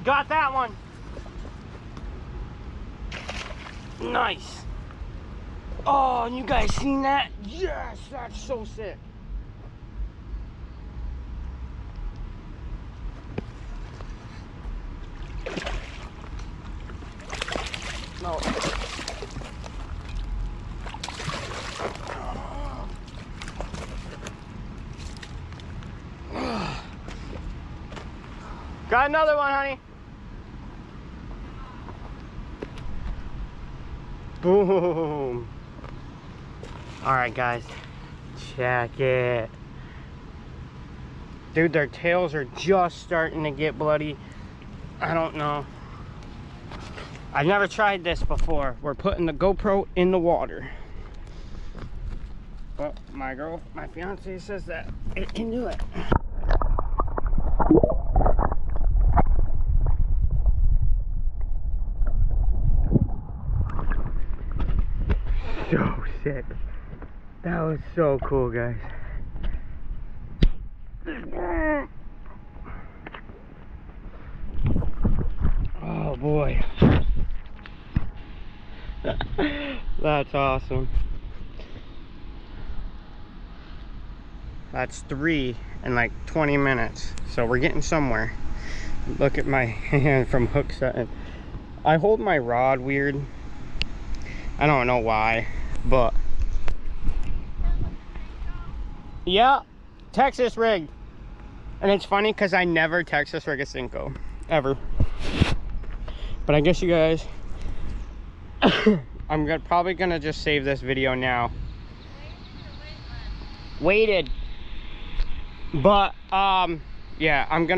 Got that one. Nice. Oh, and you guys seen that? Yes, that's so sick. No. Got another one, honey. Boom. All right, guys, check it. Dude, their tails are just starting to get bloody. I don't know. I've never tried this before. We're putting the GoPro in the water. But my fiance says that it can do it. So sick. That was so cool, guys. Oh boy. That's awesome. That's 3 in like 20 minutes. So we're getting somewhere. Look at my hand from hook setting. I hold my rod weird. I don't know why, but yeah, Texas rig. And it's funny because I never Texas rig a Senko ever. But I guess you guys, I'm probably gonna just save this video now. Waited. But yeah, I'm gonna